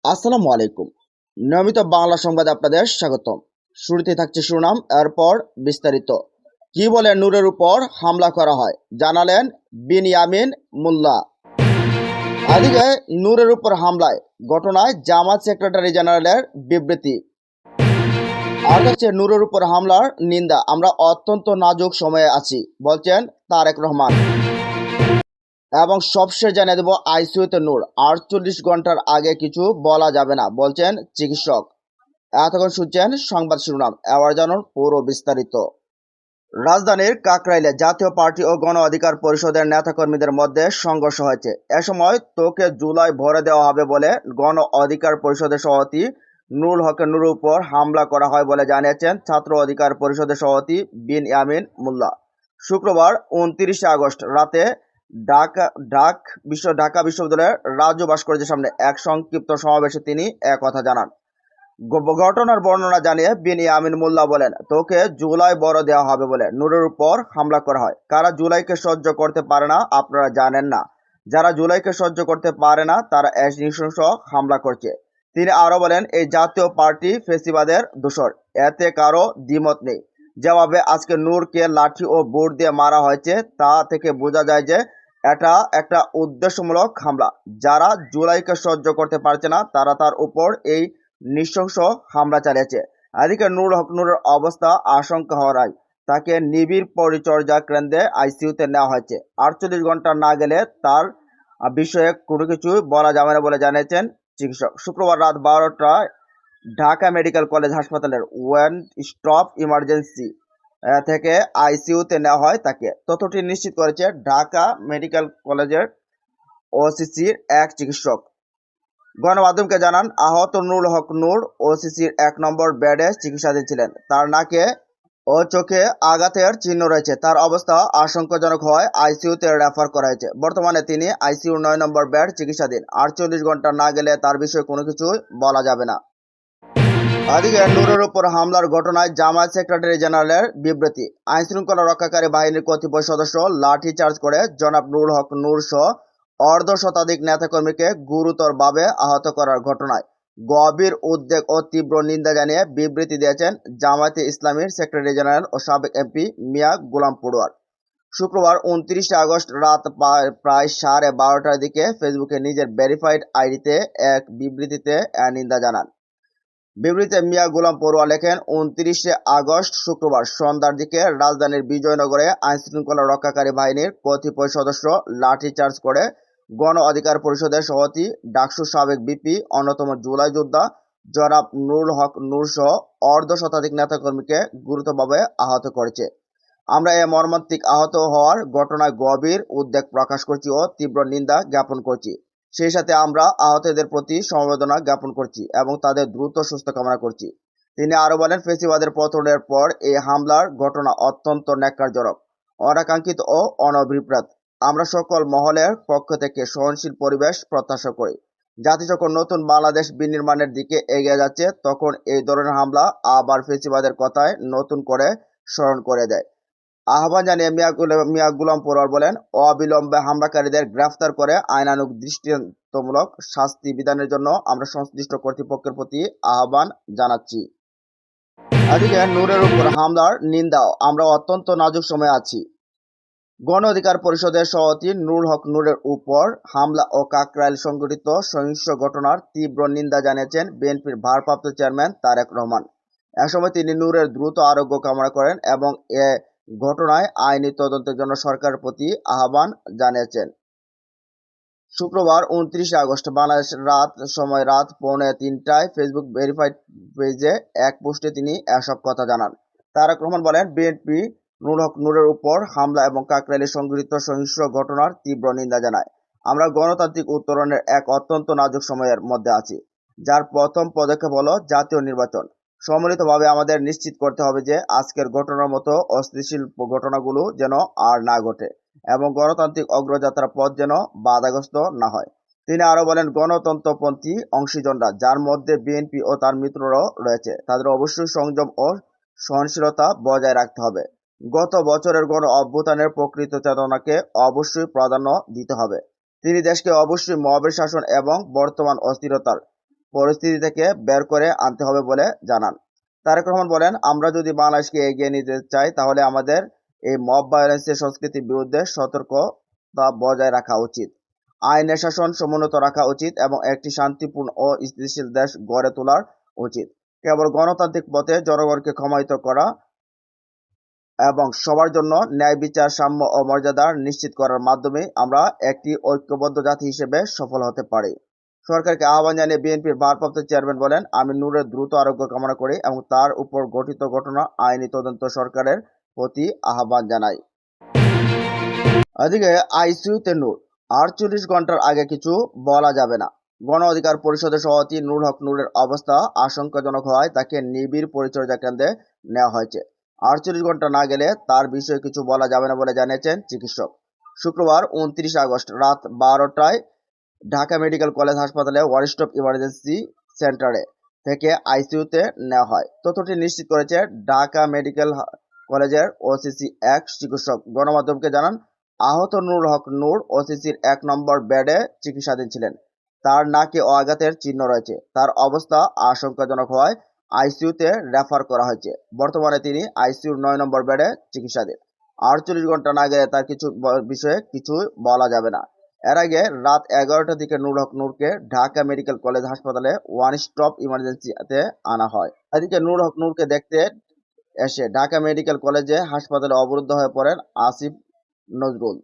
আসসালামু আলাইকুম। নিয়মিত বাংলা সংবাদে আপনাদের স্বাগতম। শুরুতে থাকছে শিরোনাম, এরপর বিস্তারিত। কি বলে নূরের উপর হামলা করা হয়, জানালেন বিনয়ামিন মোল্লা। এদিকে নূরের উপর হামলায় ঘটনায় জামাত সেক্রেটারি জেনারেলের বিবৃতি। আর থাকছে নূরের উপর হামলার নিন্দা, আমরা অত্যন্ত নাজুক সময়ে আছি, বলছেন তারেক রহমান। এবং সবশেষ জানিয়ে দেব, আইসিইউতে নূর 48 ঘন্টার আগে কিছু বলা যাবে না, বলছেন চিকিৎসক। এতক্ষণ শুনছেন সংবাদ শিরোনাম, এবার জানুন পুরো বিস্তারিত। রাজধানীর কাকরাইলে জাতীয় পার্টি ও গণ অধিকার পরিষদের নেতাকর্মীদের মধ্যে সংঘর্ষ হয়েছে। এ সময় তোকে জুলাই ভরে দেওয়া হবে বলে গণ অধিকার পরিষদের সভাপতি নুরুল হকের নূরের উপর হামলা করা হয় বলে জানিয়েছেন ছাত্র অধিকার পরিষদের সভাপতি বিনয়ামিন মোল্লা। শুক্রবার 29 আগস্ট রাতে ঢাকা বিশ্ববিদ্যালয়ের রাজু ভাস্কর্যের সামনে এক সংক্ষিপ্ত সমাবেশে তিনি একথা জানান। ঘটনার বর্ণনা জানিয়ে বিনয়ামিন মোল্লা বলেন, তোকে জুলাই বড় দেওয়া হবে বলে নূরের উপর হামলা করা হয়। কারা জুলাইকে সহ্য করতে পারে না আপনারা জানেন না। যারা জুলাইকে সহ্য করতে পারে না তারা নৃশংস হামলা করছে। তিনি আরো বলেন, এই জাতীয় পার্টি ফেসিবাদের দোসর, এতে কারো দ্বিমত নেই। জবাবে আজকে নূরকে লাঠি ও বুট দিয়ে মারা হয়েছে, তা থেকে বোঝা যায় যে এটা একটা উদ্দেশ্যমূলক হামলা। যারা জুলাইকে সহ্য করতে পারছে না তারা তার উপর এই নৃশংস হামলা চালিয়েছে। এদিকে নুরুল হক নূরের অবস্থা আশঙ্কা হওয়ায় তাকে নিবিড় পরিচর্যা কেন্দ্রে আইসিইউতে নেওয়া হয়েছে। 48 ঘন্টা না গেলে তার বিষয়ে কোনো কিছু বলা যাবে না বলে জানিয়েছেন চিকিৎসক। শুক্রবার রাত 12টায় ঢাকা মেডিকেল কলেজ হাসপাতালের ওয়ান স্টপ ইমার্জেন্সি থেকে আইসিইউতে নেওয়া হয় তাকে। তথ্যটি নিশ্চিত করেছে ঢাকা মেডিকেল কলেজের ওসিসির এক চিকিৎসক। গণমাধ্যমকে জানান, আহত নুরুল হক নূর ওসিসির 1 নম্বর বেডে চিকিৎসাধীন ছিলেন। তার নাকে ও চোখে আঘাতের চিহ্ন রয়েছে। তার অবস্থা আশঙ্কাজনক হওয়ায় আইসিইউতে রেফার করা হয়েছে। বর্তমানে তিনি আইসিইউ 9 নম্বর বেড চিকিৎসাধীন। 48 ঘন্টা না গেলে তার বিষয়ে কোনো কিছু বলা যাবে না। এদিকে নূরের উপর হামলার ঘটনায় জামায়াত সেক্রেটারি জেনারেলের বিবৃতি। আইনশৃঙ্খলা রক্ষাকারী বাহিনীর কতিপয় সদস্য লাঠিচার্জ করে জনাব নুরুল হক নূর সহ অর্ধশতাধিক নেতাকর্মীকে গুরুতরভাবে আহত করার ঘটনায় গভীর উদ্বেগ ও তীব্র নিন্দা জানিয়ে বিবৃতি দিয়েছেন জামায়াতে ইসলামীর সেক্রেটারি জেনারেল ও সাবেক এমপি মিয়া গোলাম পড়ুয়ার। শুক্রবার 29 আগস্ট রাত প্রায় 12:30টার দিকে ফেসবুকে নিজের ভেরিফাইড আইডিতে এক বিবৃতিতে নিন্দা জানান। বিবৃতিতে মিয়া গোলাম পড়ুয়া লেখেন, 29 আগস্ট শুক্রবার সন্ধ্যার দিকে রাজধানীর বিজয়নগরে আইনশৃঙ্খলা রক্ষাকারী বাহিনীর কতিপয় সদস্য লাঠিচার্জ করে গণ অধিকার পরিষদের সভাপতি ডাকসুর সাবেক বিপি অন্যতম জুলাই যোদ্ধা জনাব নুরুল হক নূর সহ অর্ধশতাধিক নেতাকর্মীকে গুরুতরভাবে আহত করেছে। আমরা এ মর্মান্তিক আহত হওয়ার ঘটনায় গভীর উদ্বেগ প্রকাশ করছি ও তীব্র নিন্দা জ্ঞাপন করছি। সেই সাথে আমরা আহতদের প্রতি সমবেদনা জ্ঞাপন করছি এবং তাদের দ্রুত সুস্থ কামনা করছি। তিনি আরো বলেন, ফেসিবাদের পতনের পর এই হামলার ঘটনা অত্যন্ত ন্যাক্কারজনক, অনাকাঙ্ক্ষিত ও অনভিপ্রেত। আমরা সকল মহলের পক্ষ থেকে সহনশীল পরিবেশ প্রত্যাশা করি। জাতি যখন নতুন বাংলাদেশ বিনির্মাণের দিকে এগিয়ে যাচ্ছে তখন এই ধরনের হামলা আবার ফেসিবাদের কথায় নতুন করে স্মরণ করে দেয়। আহ্বান জানিয়ে মিয়া গোলাম পরোয়ার বলেন, অবিলম্বে হামলাকারীদের গ্রেফতার করে আইনানুগ দৃষ্টান্তমূলক শাস্তি বিধানের জন্য আমরা সংশ্লিষ্ট কর্তৃপক্ষের প্রতি আহ্বান জানাচ্ছি। এদিকে নূরের উপর হামলার নিন্দাও, আমরা অত্যন্ত নাজুক সময়ে আছি। গণ অধিকার পরিষদের সভাপতি নুরুল হক নূরের উপর হামলা ও কাকরাইল সংঘটিত সহিংস ঘটনার তীব্র নিন্দা জানিয়েছেন বিএনপির ভারপ্রাপ্ত চেয়ারম্যান তারেক রহমান। এ সময় তিনি নূরের দ্রুত আরোগ্য কামনা করেন এবং এ ঘটনায় আইনি তদন্তের জন্য সরকারের প্রতি আহ্বান জানিয়েছেন। শুক্রবার 29 আগস্ট বাংলাদেশ সময় রাত 2:45টায় ফেসবুক ভেরিফাইড পেজে এক পোস্টে তিনি এসব কথা জানান। তারেক রহমান বলেন, বিএনপি নুরুল হক নূরের উপর হামলা এবং কাকরাইলে সংঘটিত সহিংস ঘটনার তীব্র নিন্দা জানায়। আমরা গণতান্ত্রিক উত্তরণের এক অত্যন্ত নাজুক সময়ের মধ্যে আছি, যার প্রথম পদক্ষেপ হলো জাতীয় নির্বাচন। সম্মিলিতভাবে আমাদের নিশ্চিত করতে হবে যে আজকের ঘটনার মতো অস্থিতিশীল ঘটনাগুলো যেন আর না ঘটে এবং গণতান্ত্রিক অগ্রযাত্রার পথ যেন বাধাগ্রস্ত না হয়। তিনি আরো বলেন, গণতন্ত্রপন্থী অংশীজনরা, যার মধ্যে বিএনপি ও তার মিত্ররাও রয়েছে, তাদের অবশ্যই সংযম ও সহনশীলতা বজায় রাখতে হবে। গত বছরের গণ অভ্যুত্থানের প্রকৃত চেতনাকে অবশ্যই প্রাধান্য দিতে হবে। তিনি দেশকে অবশ্যই মবের শাসন এবং বর্তমান অস্থিরতার পরিস্থিতি থেকে বের করে আনতে হবে বলে জানান। তারেক রহমান বলেন, আমরা যদি বাংলাদেশকে এগিয়ে নিতে চাই তাহলে আমাদের এই মব ভায়োলেন্সের সংস্কৃতির বিরুদ্ধে সতর্কতা বজায় রাখা উচিত, আইনের শাসন সমুন্নত রাখা উচিত এবং একটি শান্তিপূর্ণ ও স্থিতিশীল দেশ গড়ে তোলা উচিত। কেবল গণতান্ত্রিক পথে জনগণকে ক্ষমায়িত করা এবং সবার জন্য ন্যায় বিচার, সাম্য ও মর্যাদা নিশ্চিত করার মাধ্যমে আমরা একটি ঐক্যবদ্ধ জাতি হিসেবে সফল হতে পারি। সরকারকে আহ্বান জানিয়ে বিএনপির ভারপ্রাপ্ত চেয়ারম্যান বলেন, আমি নূরের দ্রুত আরোগ্য কামনা করি এবং তার উপর গঠিত ঘটনা আইনি তদন্ত সরকারের প্রতি আহ্বান জানাই। এদিকে আইসিইউতে নূর, 48 ঘন্টার আগে কিছু বলা যাবে না। গণ অধিকার পরিষদের সভাপতি নুরুল হক নূরের অবস্থা আশঙ্কাজনক হওয়ায় তাকে নিবিড় পরিচর্যা কেন্দ্রে নেওয়া হয়েছে। 48 ঘন্টা না গেলে তার বিষয়ে কিছু বলা যাবে না বলে জানিয়েছেন চিকিৎসক। শুক্রবার 29 আগস্ট রাত 12টায় ঢাকা মেডিকেল কলেজ হাসপাতালে ওয়ান স্টপ ইমার্জেন্সি সেন্টারে থেকে আইসিইউতে নেওয়া হয়। তথ্যটি নিশ্চিত করেছে ঢাকা মেডিকেল কলেজের ওসিসি 1 চিকিৎসক গণমাধ্যমকে জানান, আহত নুরুল হক নূর ওসিসির 1 নম্বর বেডে চিকিৎসাধীন ছিলেন। তার নাকে আঘাতের চিহ্ন রয়েছে। তার অবস্থা আশঙ্কাজনক হওয়ায় আইসিইউতে রেফার করা হয়েছে। বর্তমানে তিনি আইসিইউর 9 নম্বর বেডে চিকিৎসাধীন। 48 ঘন্টা না গেলে তার বিষয়ে কিছু বলা যাবে না। এর আগে রাত 11টার দিকে নুরুল হক নূরকে ঢাকা মেডিকেল কলেজ হাসপাতালে ওয়ান স্টপ ইমার্জেন্সিতে আনা হয়। এদিকে নুরুল হক নূরকে দেখতে এসে ঢাকা মেডিকেল কলেজে হাসপাতালে অবরুদ্ধ হয়ে পড়েন আসিফ নজরুল।